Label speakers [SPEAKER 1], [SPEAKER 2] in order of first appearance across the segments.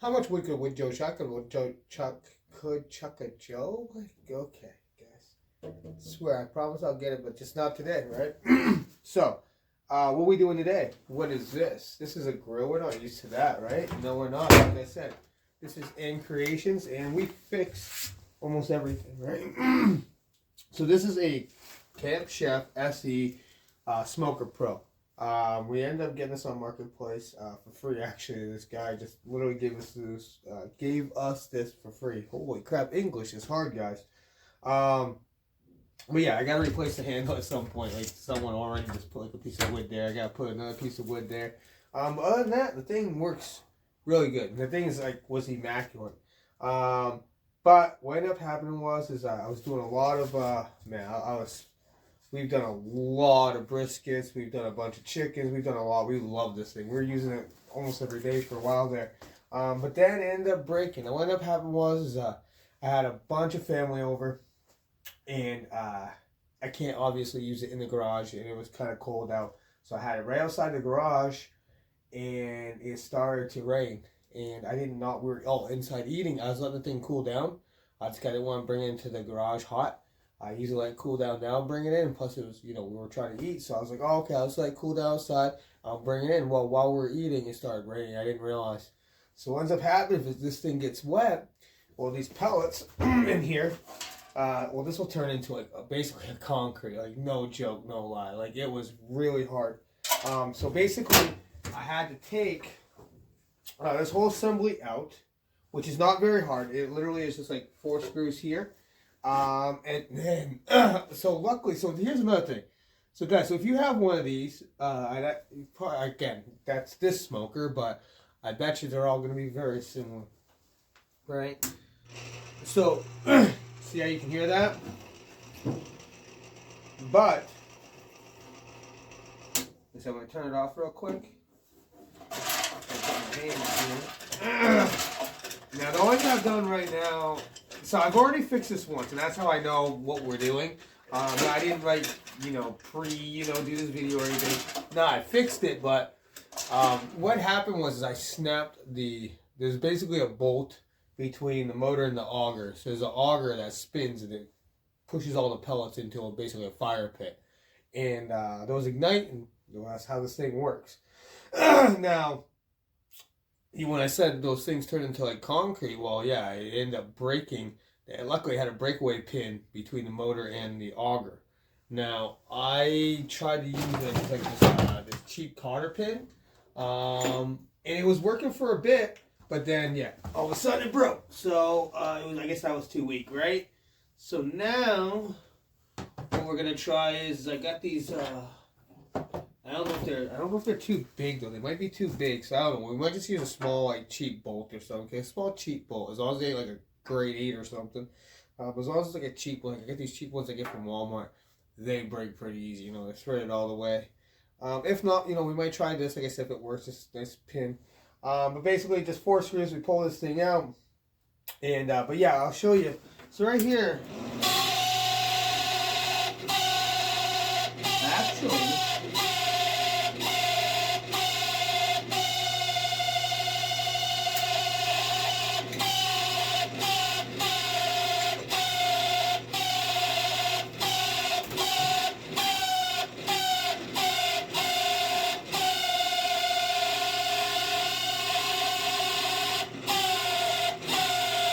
[SPEAKER 1] How much wood could Wood Joe chuck? Could Chuck a Joe? Okay, guys. I swear, I promise I'll get it, but just not today, right? So, what are we doing today? What is this? This is a grill. We're not used to that, right? No, we're not. Like I said, this is N Creations, and we fix almost everything, right? So this is a Camp Chef SE Smoker Pro. We ended up getting this on Marketplace for free. Actually, this guy just literally gave us this for free. Holy crap! English is hard, guys. But yeah, I gotta replace the handle at some point. Like someone already just put like a piece of wood there. I gotta put another piece of wood there. But other than that, the thing works really good. The thing is was immaculate. But what ended up happening was I was doing a lot of we've done a lot of briskets. We've done a bunch of chickens. We've done a lot. We love this thing. We're using it almost every day for a while there. But then it ended up breaking. And what ended up happening was I had a bunch of family over. And I can't obviously use it in the garage, and it was kind of cold out. So I had it right outside the garage, and it started to rain. And I did not, we were inside eating. I was letting the thing cool down. I just didn't want to bring it into the garage hot. I usually let it cool down now, bring it in. And plus, it was, we were trying to eat. So I was like, okay, I'll just let it cool down outside. I'll bring it in. Well, while we were eating, it started raining. I didn't realize. So what ends up happening if this thing gets wet, well, these pellets in here, well, this will turn into basically a concrete, like no joke, no lie. Like it was really hard. So basically, I had to take this whole assembly out, which is not very hard. It literally is just like 4 screws here. And then, so luckily, so here's another thing. So guys, so if you have one of these, again, that's this smoker, but I bet you they're all going to be very similar, right? So, see how you can hear that? But, so I'm going to turn it off real quick. Now, the only thing I've done right now, so I've already fixed this once, and that's how I know what we're doing. But I didn't do this video or anything. No, I fixed it, but what happened was I snapped there's basically a bolt between the motor and the auger. So there's an auger that spins and it pushes all the pellets into basically a fire pit. And those ignite, and that's how this thing works. Now, when I said those things turn into like concrete, well, yeah, it ended up breaking. And luckily, I had a breakaway pin between the motor and the auger. Now, I tried to use this cheap cotter pin, and it was working for a bit. But then, yeah, all of a sudden it broke. So, I guess that was too weak, right? So now, what we're gonna try is I got these. I don't know if they're too big though. They might be too big. So I don't know. We might just use a small like cheap bolt or something. Okay, a small cheap bolt, as long as they like a grade 8 or something. But as long as it's like a cheap one, I get these cheap ones I get from Walmart. They break pretty easy. They're threaded all the way. If not, we might try this. Like I said, if it works, this pin. But basically, just 4 screws. We pull this thing out, and but yeah, I'll show you. So right here, actually,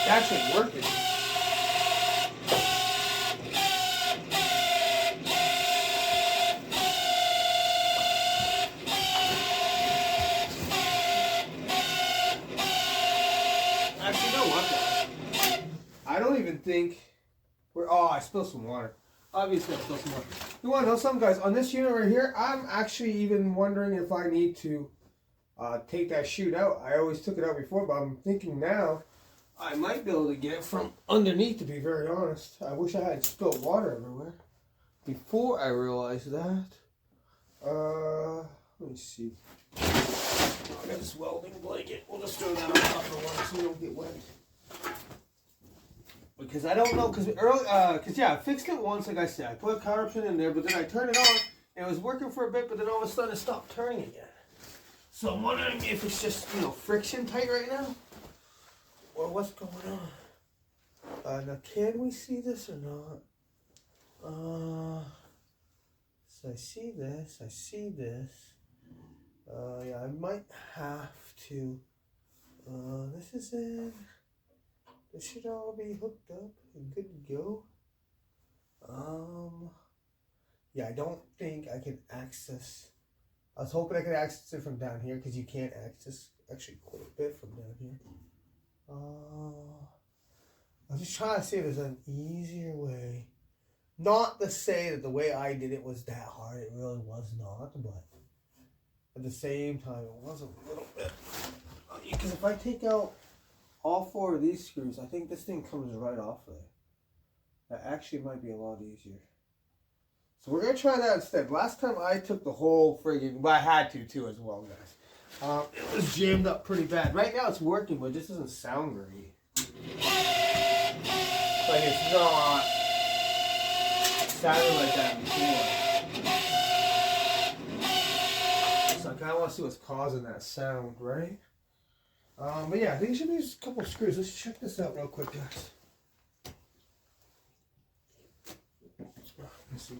[SPEAKER 1] it's actually working. Actually, you know what, guys? I don't even think I spilled some water. Obviously, I spilled some water. You want to know something, guys? On this unit right here, I'm actually even wondering if I need to take that chute out. I always took it out before, but I'm thinking now I might be able to get it from underneath, to be very honest. I wish I had spilled water everywhere before I realized that. Let me see. I got this welding blanket. We'll just throw that on top of the water so we don't get wet. Because I don't know, yeah, I fixed it once, like I said. I put a cotter pin in there, but then I turned it on, and it was working for a bit, but then all of a sudden it stopped turning again. So I'm wondering if it's just, friction tight right now. or what's going on. Now, can we see this or not? So I see this. I see this. Yeah, I might have to. This is in. This should all be hooked up and good to go. Yeah, I don't think I can access. I was hoping I could access it from down here because you can't access actually quite a bit from down here. I'm just trying to see if there's an easier way. Not to say that the way I did it was that hard. It really was not, but at the same time, it was a little bit. Because if I take out all 4 of these screws, I think this thing comes right off there. That actually might be a lot easier. So we're going to try that instead. Last time I took the whole friggin', well, I had to too as well, guys. It was jammed up pretty bad. Right now it's working, but it just doesn't sound great. Like it's not sounding like that before. So I kind of want to see what's causing that sound, right? But yeah, I think it should be just a couple of screws. Let's check this out real quick, guys. Let's see.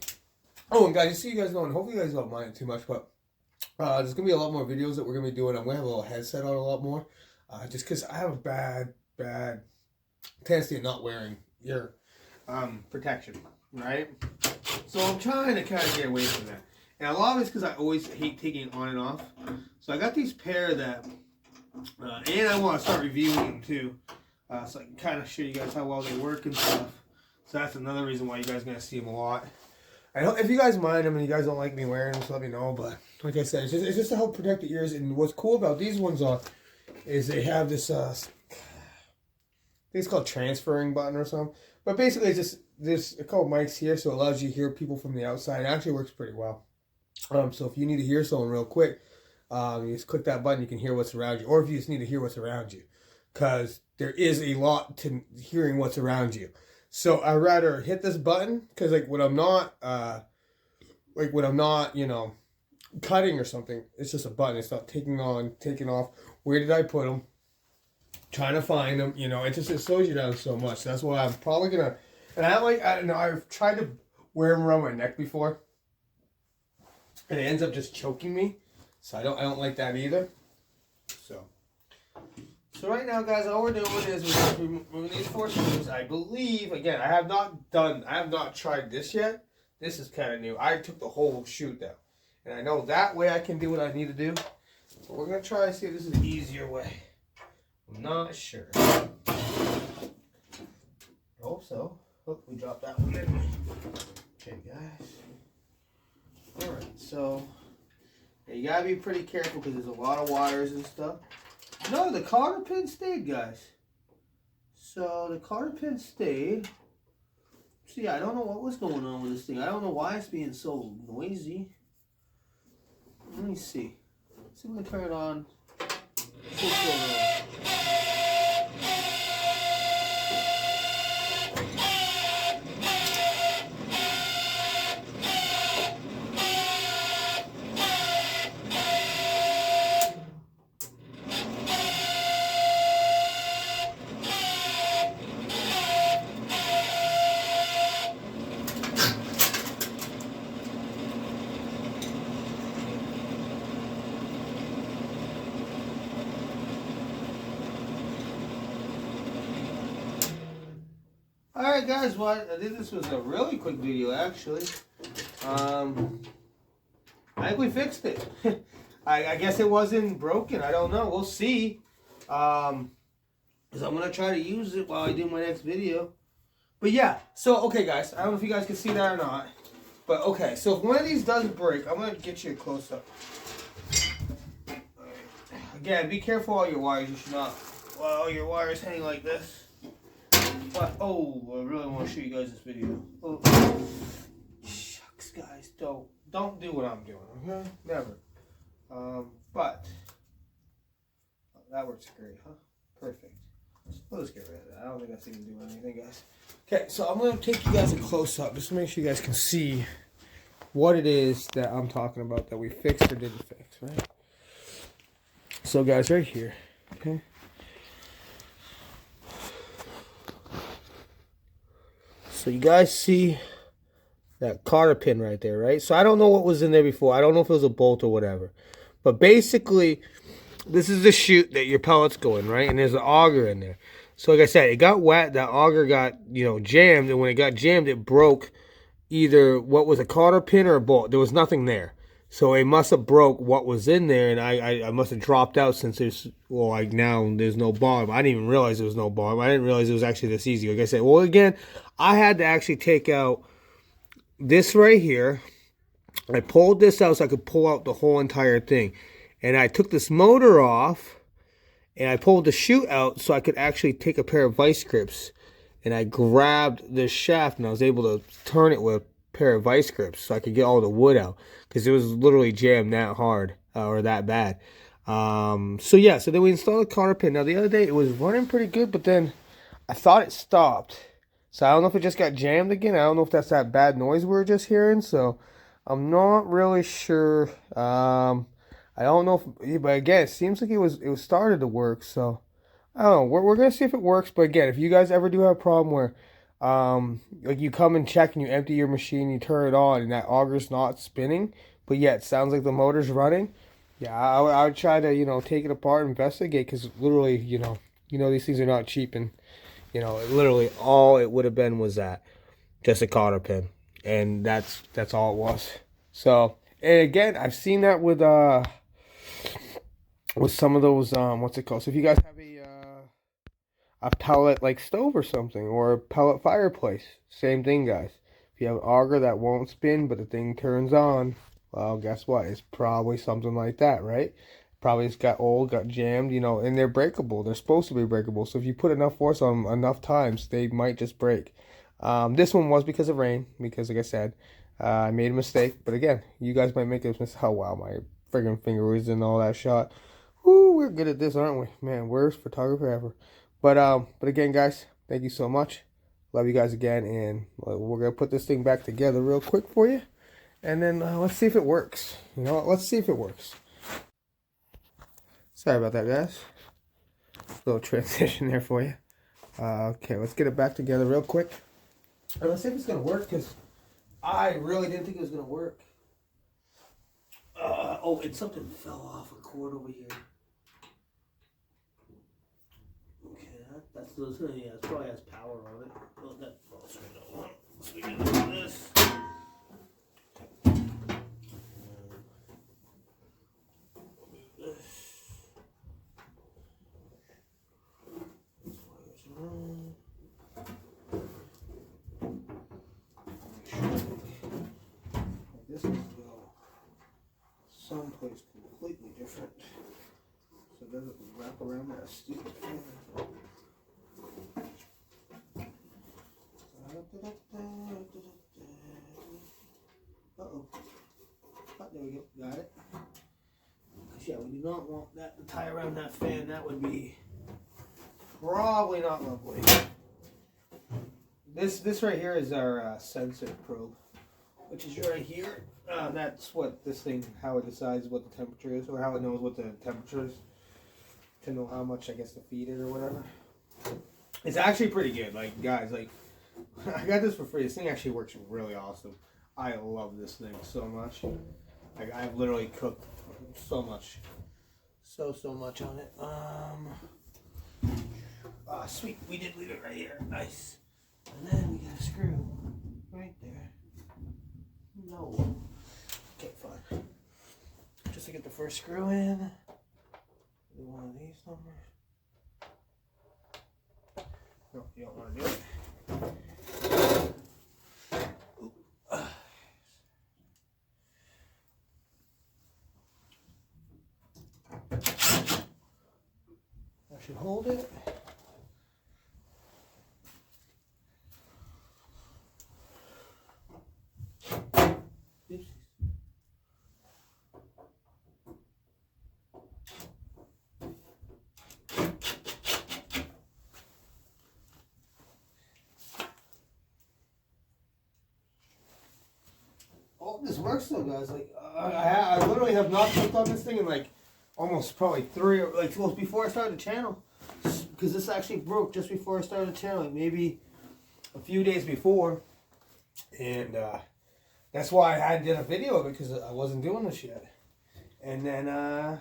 [SPEAKER 1] Oh, and guys, just so you guys know, and hopefully you guys don't mind it too much, but there's going to be a lot more videos that we're going to be doing. I'm going to have a little headset on a lot more, just because I have a bad tendency of not wearing ear protection, right? So I'm trying to kind of get away from that. And a lot of it's because I always hate taking it on and off. So I got these pair that, and I want to start reviewing them too, so I can kind of show you guys how well they work and stuff. So that's another reason why you guys are going to see them a lot. I don't, if you guys mind them and you guys don't like me wearing them, so let me know. But like I said, it's just to help protect the ears. And what's cool about these ones is they have this, I think it's called transferring button or something. But basically, it's just this called mics here, so it allows you to hear people from the outside. It actually works pretty well. So if you need to hear someone real quick, you just click that button, you can hear what's around you. Or if you just need to hear what's around you, because there is a lot to hearing what's around you. So I'd rather hit this button, because like when I'm not, you know, cutting or something, it's just a button. It's not taking on, taking off. Where did I put them? Trying to find them, you know, it slows you down so much. That's why I'm probably gonna, and I don't know, I've tried to wear them around my neck before, and it ends up just choking me. So I don't like that either. So right now, guys, all we're doing is we're removing these 4 screws. I believe, again, I have not tried this yet. This is kind of new. I took the whole shoot down. And I know that way I can do what I need to do. But we're going to try to see if this is the easier way. I'm not sure. I hope so. Hope we dropped that one in. Okay, guys. Alright, so yeah, you got to be pretty careful because there's a lot of wires and stuff. No, the cotter pin stayed, guys. So the cotter pin stayed. See, I don't know what was going on with this thing. I don't know why it's being so noisy. Let me see. Let's see if we can turn it on. Alright guys, well I think this was a really quick video actually. I think we fixed it. I guess it wasn't broken, I don't know, we'll see. Because I'm going to try to use it while I do my next video. But yeah, so okay guys, I don't know if you guys can see that or not. But okay, so if one of these does break, I'm going to get you a close up. Again, be careful all your wires, you should not, well, all your wires hang like this. But, oh, I really want to show you guys this video. Oh, shucks, guys, don't do what I'm doing, okay? Never. But that works great, huh? Perfect. We'll just get rid of that. I don't think that's even doing anything, guys. Okay, so I'm going to take you guys a close up just to make sure you guys can see what it is that I'm talking about that we fixed or didn't fix, right? So, guys, right here, okay? So you guys see that cotter pin right there, right? So I don't know what was in there before. I don't know if it was a bolt or whatever. But basically, this is the chute that your pellets go in, right? And there's an auger in there. So like I said, it got wet. That auger got, jammed. And when it got jammed, it broke either what was a cotter pin or a bolt. There was nothing there. So it must have broke what was in there. And I must have dropped out since now there's no bottom. I didn't even realize there was no bottom. I didn't realize it was actually this easy. Like I said, well, again, I had to actually take out this right here. I pulled this out so I could pull out the whole entire thing. And I took this motor off, and I pulled the chute out so I could actually take a pair of vice grips. And I grabbed this shaft, and I was able to turn it with a pair of vice grips so I could get all the wood out. Because it was literally jammed that hard, or that bad. So then we installed a cotter pin. Now, the other day, it was running pretty good, but then I thought it stopped. So I don't know if it just got jammed again. I don't know if that's that bad noise we were just hearing. So I'm not really sure. I don't know if, but again, it seems like it was started to work. So I don't know. We're gonna see if it works. But again, if you guys ever do have a problem where, like you come and check and you empty your machine, you turn it on, and that auger's not spinning, but yet it sounds like the motor's running. Yeah, I would try to take it apart, investigate, because literally these things are not cheap, and literally all it would have been was that, just a cotter pin, and that's all it was. So, and again, I've seen that with some of those what's it called? So if you guys have a pellet like stove or something, or a pellet fireplace, same thing, guys. If you have an auger that won't spin but the thing turns on, well, guess what? It's probably something like that, right? Probably it's got old, got jammed, and they're breakable. They're supposed to be breakable. So if you put enough force on them enough times, they might just break. This one was because of rain, because like I said, I made a mistake. But again, you guys might make a mistake. Oh, wow, my friggin' finger was in all that shot. Woo, we're good at this, aren't we? Man, worst photographer ever. But again, guys, thank you so much. Love you guys again, and we're going to put this thing back together real quick for you. And then let's see if it works. Let's see if it works. Sorry about that, guys. Little transition there for you. Okay, let's get it back together real quick. And let's see if it's going to work, because I really didn't think it was going to work. Oh, and something fell off a cord over here. Okay, that's those. Yeah, it probably has power on it. Oh, that falls right over. So we can do this. This one go someplace completely different, so it doesn't wrap around that stupid thing. Uh-oh. Oh, there we go. Got it. Because, yeah, we do not want that to tie around that fan. That would be probably not lovely. This right here is our sensor probe, which is right here. That's what this thing, how it decides what the temperature is, or how it knows what the temperature is, to know how much, I guess, to feed it or whatever. It's actually pretty good. Like, guys, like, I got this for free. This thing actually works really awesome. I love this thing so much. Like, I've literally cooked so much. So much on it. Sweet. We did leave it right here. Nice. And then we got a screw right there. No. Okay, fine. Just to get the first screw in. Do one of these numbers. No, you don't want to do it. I should hold it. Oh, this works though, guys. Like, I literally have not cooked on this thing in like almost probably before I started the channel, because this actually broke just before I started the channel. Like maybe a few days before, and that's why I hadn't done a video of it, because I wasn't doing this yet. And then I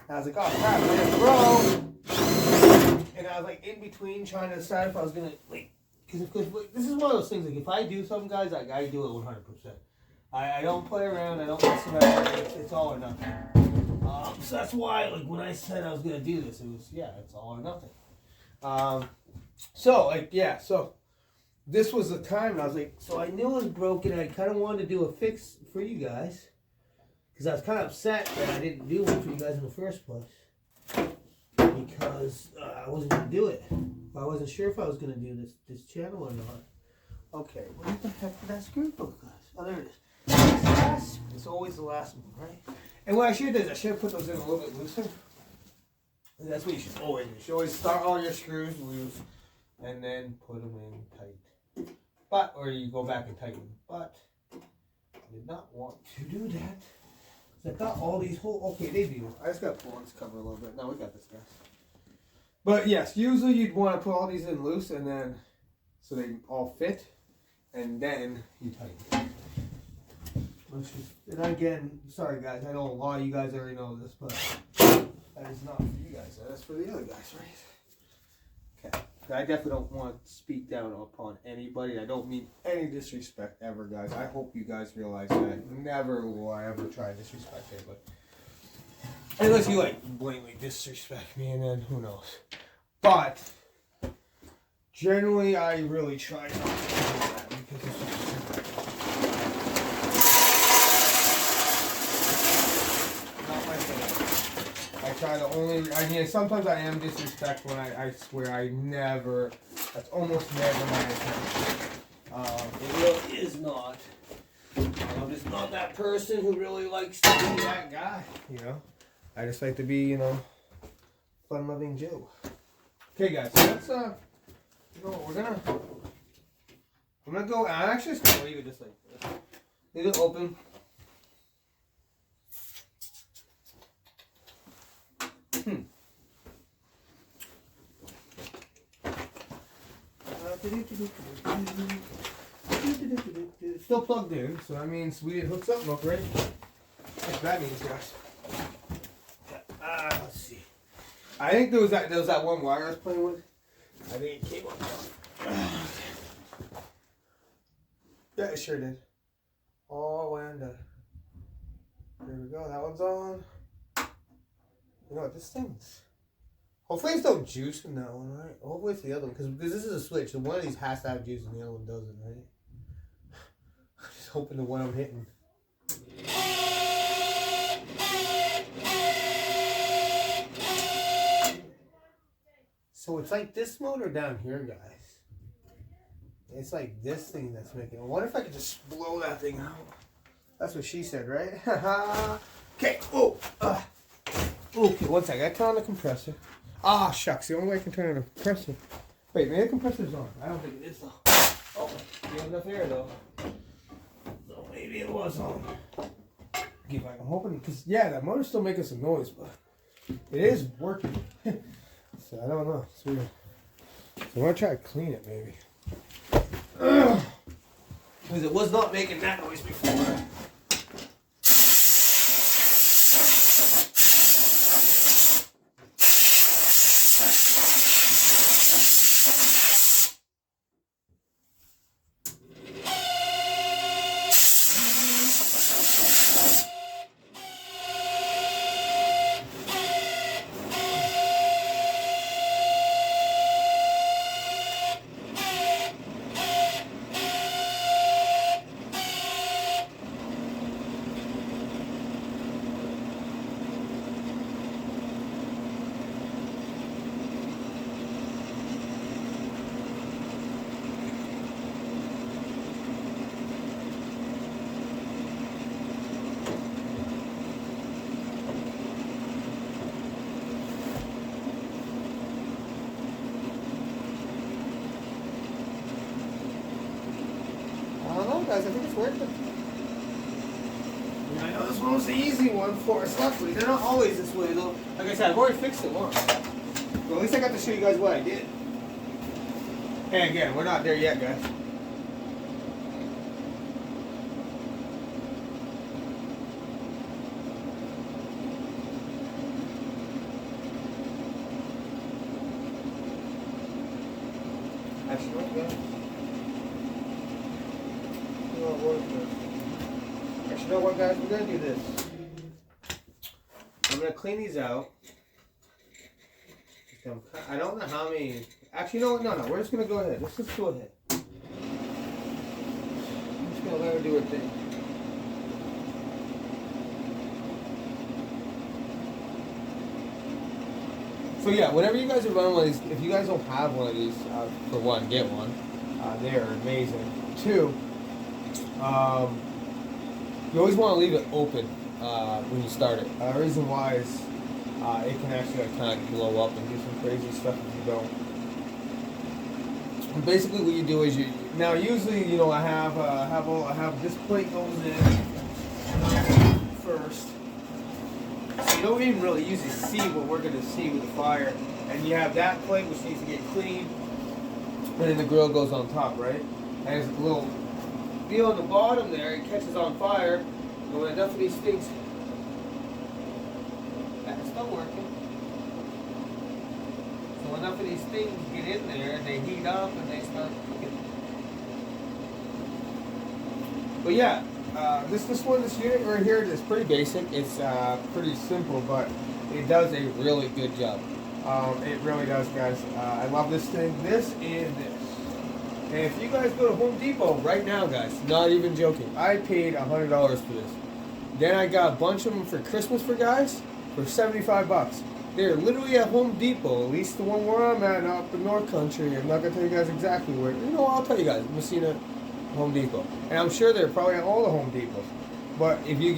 [SPEAKER 1] was like, oh crap, I didn't throw. And I was like in between trying to decide if I was gonna like, because this is one of those things, like if I do something, guys, like I do it 100%. I don't play around, I don't mess around, it's all or nothing. So that's why, like, when I said I was gonna do this, it was, yeah, it's all or nothing. So like, yeah, so this was the time, and I was like, so I knew it was broken. I kind of wanted to do a fix for you guys, because I was kind of upset that I didn't do one for you guys in the first place, because I wasn't going to do it. I wasn't sure if I was going to do this channel or not. Okay, where the heck did that screw go, guys? Oh, there it is. It's always the last one, right? And what I should do is I should have put those in a little bit looser. And that's what you should always do. You should always start all your screws loose and then put them in tight. But, or you go back and tighten. But I did not want to do that. I thought all these holes, okay, they do. I just got to pull on this cover a little bit. No, we got this, guys. But yes, usually you'd want to put all these in loose, and then, so they all fit, and then you tighten. And again, sorry guys, I know a lot of you guys already know this, but that is not for you guys. That's for the other guys, right? Okay. I definitely don't want to speak down upon anybody. I don't mean any disrespect ever, guys. I hope you guys realize that. Never will I ever try to disrespect anybody. Unless you, like, blatantly disrespect me, and then who knows. But, generally, I really try not to do that, because it's just not my thing. I try to only, I mean, sometimes I am disrespectful, and I swear I never, that's almost never my intention. It really is not. I'm just not that person who really likes to be that guy, you know. I just like to be, you know, fun-loving Joe. Okay, guys, so let's, you know what, I'm gonna go, I'm actually just gonna leave it just like this. Leave it open. It's still plugged in, so that means we didn't hook something up, right? That's what that means, guys. Let's see. I think there was that one wire I was playing with. I think it came up. Yeah, it sure did. All wound up. There we go. That one's on. You know what? This thing's. Hopefully it's no juice in that one, right? Hopefully it's the other one, because this is a switch. So one of these has to have juice and the other one doesn't, right? I'm just hoping the one I'm hitting. So it's like this motor down here, guys. It's like this thing that's making it. I wonder if I could just blow that thing out. That's what she said, right? Okay. Oh. Okay, one second. I turn on the compressor. Ah, shucks. The only way I can turn on the compressor. Wait, maybe the compressor's on. I don't think it is, though. Oh, we have enough air, though. So maybe it was on. Okay, I'm hoping, because, yeah, that motor's still making some noise, but it is working. So I don't know. It's weird. So I'm going to try to clean it, maybe. Because it was not making that noise before. Guys, I think it's working. I know this one was the easy one for us, luckily. They're not always this way, though. Like I said, I've already fixed it once. But at least I got to show you guys what I did. Hey, again, we're not there yet, guys. Actually, what, guys? Actually, you know what, guys? We're gonna do this. I'm gonna clean these out. I don't know how many. Actually, you know what? No. We're just gonna go ahead. Let's just go ahead. I'm just gonna let her do her thing. So yeah, whenever you guys are running one of these, if you guys don't have one of these, for one, get one. They are amazing. Two, you always want to leave it open when you start it. The reason why is it can actually kind of blow up and do some crazy stuff if you don't. And basically, what you do is you now usually I have this plate goes in first, so you don't even really usually see what we're gonna see with the fire, and you have that plate which needs to get cleaned, and then the grill goes on top, right? And there's a little deal on the bottom there. It catches on fire, and when enough of these things. That's not working. So enough of these things get in there, they heat up, and they start cooking. But yeah, this unit right here is pretty basic. It's pretty simple, but it does a really good job. It really does, guys. I love this thing. This and this. And if you guys go to Home Depot right now, guys, not even joking, I paid $100 for this. Then I got a bunch of them for Christmas for guys. For $75. They're literally at Home Depot, at least the one where I'm at, up in North Country. I'm not gonna tell you guys exactly where. I'll tell you guys. Messina Home Depot, and I'm sure they're probably at all the Home Depots. But if you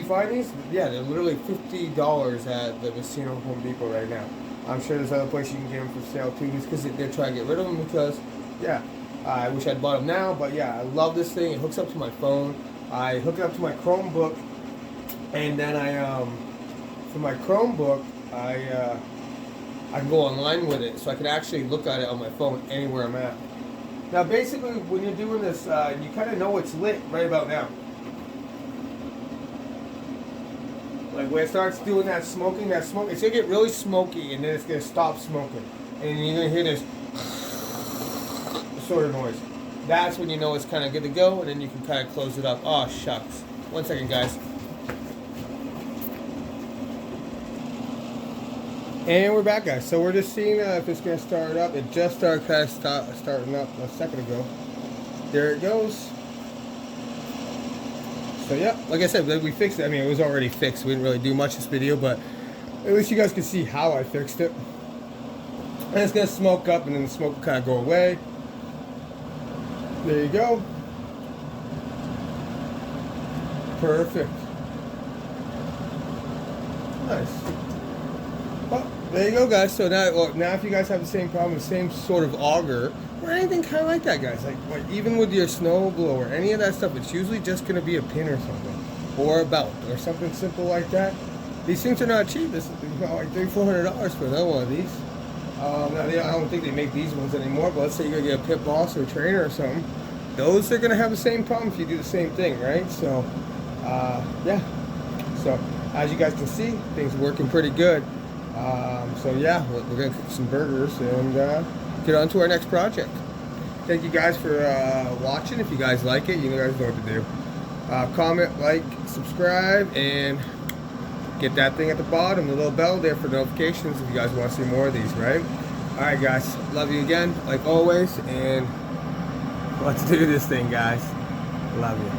[SPEAKER 1] find these, yeah, they're literally $50 at the Messina Home Depot right now. I'm sure there's other places you can get them for sale too, just because they're trying to get rid of them. Because, yeah, I wish I'd bought them now, but yeah, I love this thing. It hooks up to my phone. I hook it up to my Chromebook, and then for my Chromebook, I can go online with it, so I can actually look at it on my phone anywhere I'm at. Now, basically, when you're doing this, you kind of know it's lit right about now. Like when it starts doing that smoking, it's gonna get really smoky, and then it's gonna stop smoking, and you're gonna hear this sort of noise. That's when you know it's kind of good to go, and then you can kind of close it up. Oh shucks! 1 second, guys. And we're back, guys. So we're just seeing if it's going to start up. It just started starting up a second ago. There it goes. So yeah, like I said, we fixed it. I mean, it was already fixed. We didn't really do much this video, but at least you guys can see how I fixed it. And it's going to smoke up, and then the smoke will kind of go away. There you go. Perfect. Nice. Well, there you go, guys. So now if you guys have the same problem, the same sort of auger, or anything kind of like that, guys, like even with your snow blower, any of that stuff, it's usually just going to be a pin or something, or a belt, or something simple like that. These things are not cheap. This is like $300-400 for another one of these. Now I don't think they make these ones anymore, but let's say you're going to get a pit boss or a trainer or something. Those are going to have the same problem if you do the same thing, right? So, yeah. So, as you guys can see, things are working pretty good. So yeah, we're going to cook some burgers and get on to our next project. Thank you guys for watching. If you guys like it, you guys know what to do. Comment, like, subscribe, and get that thing at the bottom, the little bell there for notifications if you guys want to see more of these, right? Alright guys, love you again, like always, and let's do this thing, guys. Love you.